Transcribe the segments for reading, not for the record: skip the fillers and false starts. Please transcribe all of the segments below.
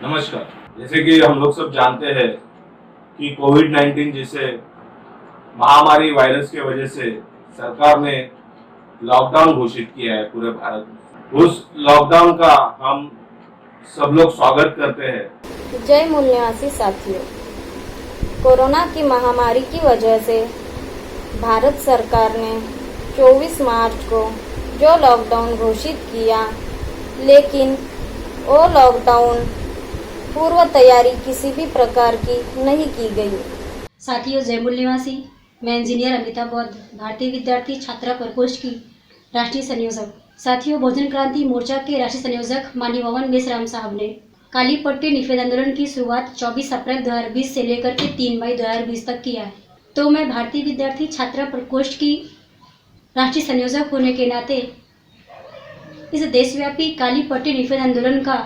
नमस्कार। जैसे कि हम लोग सब जानते हैं कि कोविड-19 जैसे महामारी वायरस की वजह से सरकार ने लॉकडाउन घोषित किया है पूरे भारत में। उस लॉकडाउन का हम सब लोग स्वागत करते हैं। जय मूल निवासी साथियों, कोरोना की महामारी की वजह से भारत सरकार ने 24 मार्च को जो लॉकडाउन घोषित किया, लेकिन वो लॉकडाउन पूर्व तैयारी किसी भी प्रकार की नहीं की गई। साथियों, जय मूल निवासी। मैं इंजीनियर अमिता बौद्ध, भारतीय विद्यार्थी छात्रा प्रकोष्ठ की राष्ट्रीय संयोजक। साथियों, बहुजन क्रांति मोर्चा के राष्ट्रीय संयोजक माननीय वामन मेश्राम साहब ने काली पट्टी निषेध आंदोलन की शुरुआत 24 अप्रैल 2020 से लेकर के 3 मई 2020 तक किया है। तो मैं भारतीय विद्यार्थी छात्रा प्रकोष्ठ की राष्ट्रीय संयोजक होने के नाते इस देशव्यापी काली पट्टी निषेध आंदोलन का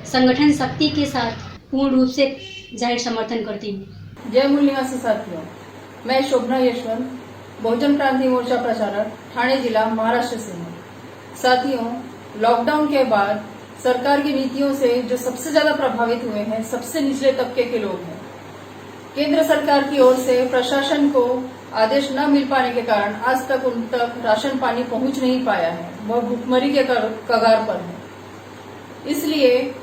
संगठन शक्ति के साथ पूर्ण रूप से जाहिर समर्थन करती हूँ। जय मूल निवासी साथियों, मैं शोभना यशवंत, बहुजन क्रांति मोर्चा प्रचारक, ठाणे जिला, महाराष्ट्र से हूँ। साथियों, लॉकडाउन के बाद सरकार की नीतियों से जो सबसे ज्यादा प्रभावित हुए हैं, सबसे निचले तबके के लोग हैं। केंद्र सरकार की ओर से प्रशासन को आदेश न मिल पाने के कारण आज तक उन तक राशन पानी पहुंच नहीं पाया है। वह भुखमरी के कगार पर है। इसलिए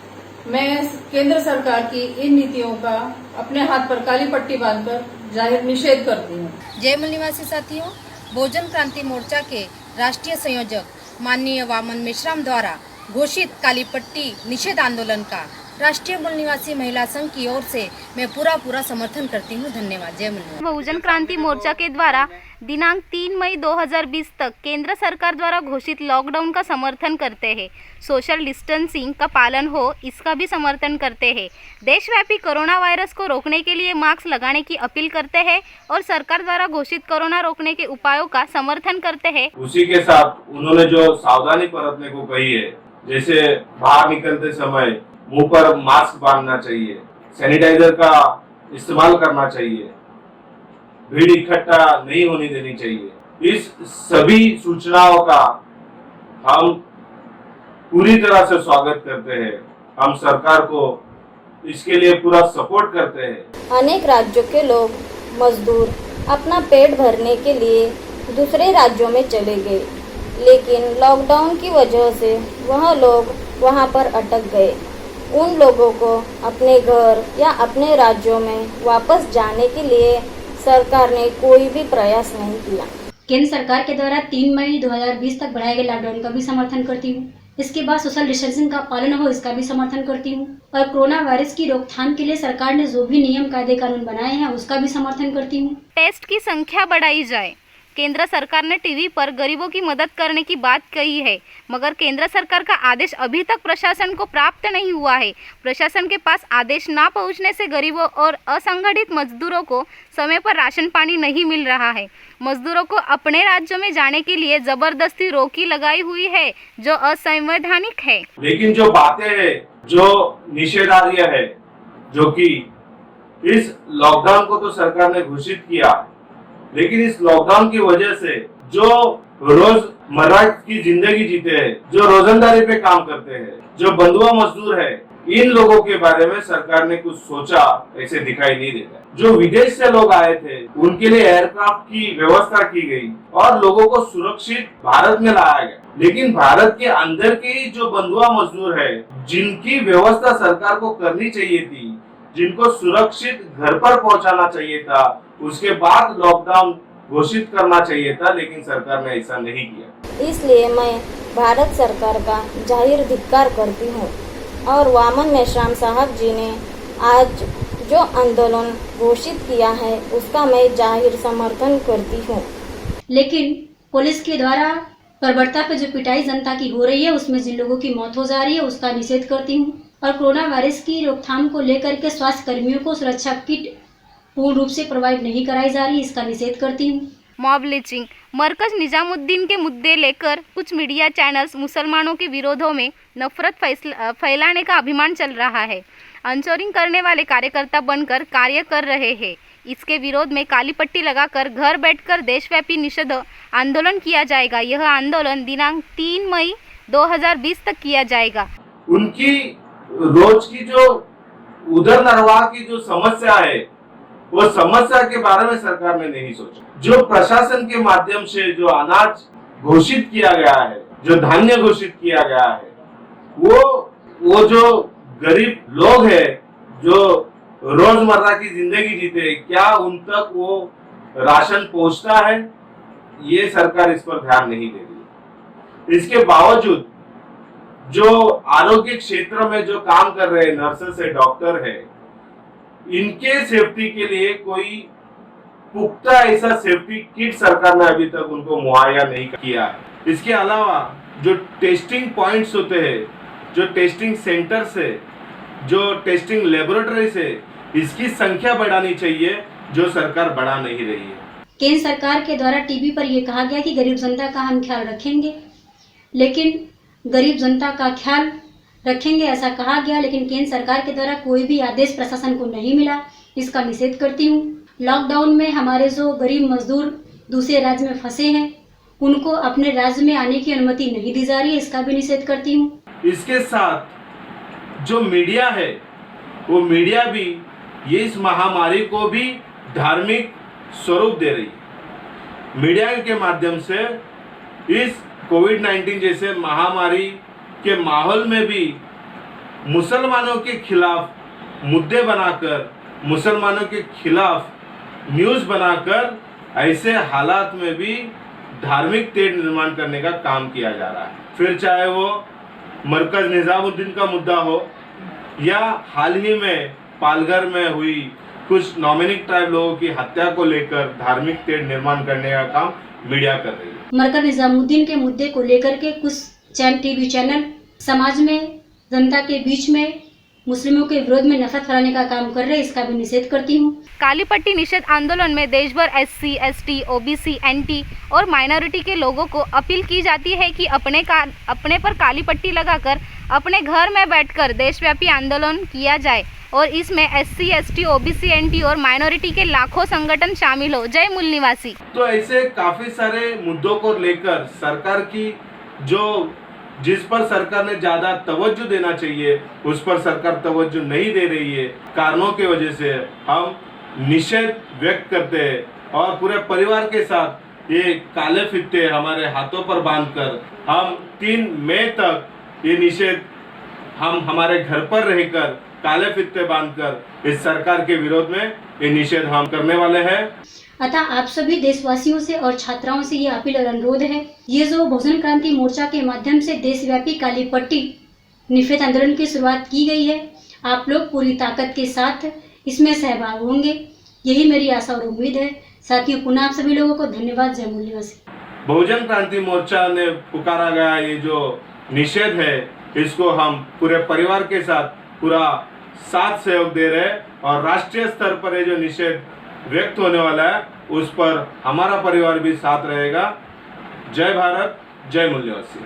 मैं केंद्र सरकार की इन नीतियों का अपने हाथ पर काली पट्टी बांधकर जाहिर निषेध करती हूँ। जय मूल निवासी साथियों, बहुजन क्रांति मोर्चा के राष्ट्रीय संयोजक माननीय वामन मेश्राम द्वारा घोषित काली पट्टी निषेध आंदोलन का राष्ट्रीय मूल निवासी महिला संघ की ओर से मैं पूरा समर्थन करती हूँ। धन्यवाद। जय मूल निवासी। बहुजन क्रांति मोर्चा के द्वारा दिनांक 3 मई 2020 तक केंद्र सरकार द्वारा घोषित लॉकडाउन का समर्थन करते हैं। सोशल डिस्टेंसिंग का पालन हो, इसका भी समर्थन करते हैं। देशव्यापी कोरोना वायरस को रोकने के लिए मास्क लगाने की अपील करते हैं और सरकार द्वारा घोषित कोरोना रोकने के उपायों का समर्थन करते हैं। उसी के साथ उन्होंने जो सावधानी बरतने को कही है, जैसे बाहर निकलते समय मुंह पर मास्क बांधना चाहिए, सैनिटाइजर का इस्तेमाल करना चाहिए, भीड़ इकट्ठा नहीं होने देनी चाहिए। इस सभी सूचनाओं का हम पूरी तरह से स्वागत करते हैं। हम सरकार को इसके लिए पूरा सपोर्ट करते हैं। अनेक राज्यों के लोग मजदूर अपना पेट भरने के लिए दूसरे राज्यों में चले गए, लेकिन लॉकडाउन की वजह से वह लोग वहां पर अटक गए। उन लोगों को अपने घर या अपने राज्यों में वापस जाने के लिए सरकार ने कोई भी प्रयास नहीं किया। केंद्र सरकार के द्वारा 3 मई 2020 तक बढ़ाए गए लॉकडाउन का भी समर्थन करती हूँ। इसके बाद सोशल डिस्टेंसिंग का पालन हो, इसका भी समर्थन करती हूँ। और कोरोना वायरस की रोकथाम के लिए सरकार ने जो भी नियम कायदे कानून बनाए हैं, उसका भी समर्थन करती हूँ। टेस्ट की संख्या बढ़ाई जाए। केंद्र सरकार ने टीवी पर गरीबों की मदद करने की बात कही है, मगर केंद्र सरकार का आदेश अभी तक प्रशासन को प्राप्त नहीं हुआ है। प्रशासन के पास आदेश ना पहुंचने से गरीबों और असंगठित मजदूरों को समय पर राशन पानी नहीं मिल रहा है। मजदूरों को अपने राज्यों में जाने के लिए जबरदस्ती रोकी लगाई हुई है, जो असंवैधानिक है। लेकिन जो बातें हैं, जो निषेधाज्ञा है, जो कि इस लॉकडाउन को तो सरकार ने घोषित किया, लेकिन इस लॉकडाउन की वजह से जो रोजमर्रा की जिंदगी जीते हैं, जो रोजंदारी पे काम करते हैं, जो बंधुआ मजदूर है, इन लोगों के बारे में सरकार ने कुछ सोचा ऐसे दिखाई नहीं देता। जो विदेश से लोग आए थे, उनके लिए एयरक्राफ्ट की व्यवस्था की गई और लोगों को सुरक्षित भारत में लाया गया। लेकिन भारत के अंदर के जो बंधुआ मजदूर है, जिनकी व्यवस्था सरकार को करनी चाहिए थी, जिनको सुरक्षित घर पर पहुंचाना चाहिए था, उसके बाद लॉकडाउन घोषित करना चाहिए था, लेकिन सरकार ने ऐसा नहीं किया। इसलिए मैं भारत सरकार का जाहिर धिक्कार करती हूँ और वामन मेश्राम साहब जी ने आज जो आंदोलन घोषित किया है, उसका मैं जाहिर समर्थन करती हूँ। लेकिन पुलिस के द्वारा बर्बरता पे जो पिटाई जनता की हो रही है, उसमें जिन लोगों की मौत हो जा रही है, उसका निषेध करती हूँ। और कोरोना वायरस की रोकथाम को लेकर के स्वास्थ्य कर्मियों को सुरक्षा किट पूर्ण रूप से प्रोवाइड नहीं कराई जा रही, इसका निषेध करती हूँ। Mob lynching. मरकज निजामुद्दीन के मुद्दे लेकर कुछ मीडिया चैनल्स मुसलमानों के विरोधों में नफरत फैलाने का अभिमान चल रहा है। अंचोरिंग करने वाले कार्यकर्ता बनकर कार्य कर रहे हैं। इसके विरोध में काली पट्टी लगाकर घर बैठकर देशव्यापी निषेध आंदोलन किया जाएगा। यह आंदोलन दिनांक 3 मई 2020 तक किया जाएगा। उनकी रोज की जो उधर निर्वाह की जो समस्या है, वो समस्या के बारे में सरकार ने नहीं सोचा। जो प्रशासन के माध्यम से जो अनाज घोषित किया गया है, जो धान्य घोषित किया गया है, वो जो गरीब लोग हैं, जो रोजमर्रा की जिंदगी जीते, क्या उन तक वो राशन पहुंचता है? ये सरकार इस पर ध्यान नहीं दे रही। इसके बावजूद जो आरोग्य क्षेत्र में जो काम कर रहे नर्सेस है, डॉक्टर है, इनके सेफ्टी के लिए कोई पुख्ता ऐसा सेफ्टी किट सरकार ने अभी तक उनको मुहैया नहीं किया है। इसके अलावा जो टेस्टिंग पॉइंट्स होते हैं, जो टेस्टिंग सेंटर्स है, जो टेस्टिंग लेबोरेटरीज है, इसकी संख्या बढ़ानी चाहिए, जो सरकार बढ़ा नहीं रही है। केंद्र सरकार के द्वारा टीवी पर यह कहा गया कि गरीब जनता का हम ख्याल रखेंगे, लेकिन गरीब जनता का ख्याल रखेंगे ऐसा कहा गया, लेकिन केंद्र सरकार के द्वारा कोई भी आदेश प्रशासन को नहीं मिला। इसका निषेध करती हूँ। लॉकडाउन में हमारे जो गरीब मजदूर दूसरे राज्य में फंसे हैं, उनको अपने राज्य में आने की अनुमति नहीं दी जा रही है, इसका भी निषेध करती हूँ। इसके साथ जो मीडिया है, वो मीडिया भी ये इस महामारी को भी धार्मिक स्वरूप दे रही है। मीडिया के माध्यम से इस कोविड-19 जैसे महामारी के माहौल में भी मुसलमानों के खिलाफ मुद्दे बनाकर, मुसलमानों के खिलाफ न्यूज़ बनाकर ऐसे हालात में भी धार्मिक तेढ़ निर्माण करने का काम किया जा रहा है। फिर चाहे वो मरकज निजामुद्दीन का मुद्दा हो, या हाल ही में पालघर में हुई कुछ नॉमिनिक ट्राइब लोगों की हत्या को लेकर धार्मिक तेढ़ निर्माण करने का काम मीडिया कर रही है। मरकज निजामुद्दीन के मुद्दे को लेकर के कुछ टीवी चैनल समाज में, जनता के बीच में मुस्लिमों के विरोध में नफरत फैलाने का काम कर रहे हैं, इसका भी निषेध करती हूँ। काली पट्टी निषेध आंदोलन में देश भर SC, ST, OBC, NT और माइनॉरिटी के लोगों को अपील की जाती है कि अपने पर काली पट्टी लगाकर अपने घर में बैठकर देशव्यापी आंदोलन किया जाए और इसमें SC, ST, OBC, NT और माइनॉरिटी के लाखों संगठन शामिल हो। जय मूल निवासी। तो ऐसे काफी सारे मुद्दों को लेकर सरकार की जिस पर सरकार ने ज्यादा तवज्जो देना चाहिए, उस पर सरकार तवज्जो नहीं दे रही है। कारणों की वजह से हम निषेध व्यक्त करते हैं और पूरे परिवार के साथ ये काले फीते हमारे हाथों पर बांधकर हम 3 मई तक ये निषेध हम हमारे घर पर रहकर काले फीते बांधकर इस सरकार के विरोध में ये निषेध हम करने वाले हैं। अतः आप सभी देशवासियों से और छात्राओं से ये अपील और अनुरोध है, ये जो बहुजन क्रांति मोर्चा के माध्यम से देशव्यापी काली पट्टी निषेध आंदोलन की शुरुआत की गई है, आप लोग पूरी ताकत के साथ इसमें सहभागी होंगे, यही मेरी आशा और उम्मीद है। साथियों, पुनः आप सभी लोगों को धन्यवाद। जय मूल निवासी। बहुजन क्रांति मोर्चा ने पुकारा गया ये जो निषेध है, इसको हम पूरे परिवार के साथ पूरा साथ सहयोग दे रहे हैं और राष्ट्रीय स्तर पर ये जो निषेध व्यक्त होने वाला है, उस पर हमारा परिवार भी साथ रहेगा। जय भारत, जय मूल निवासी।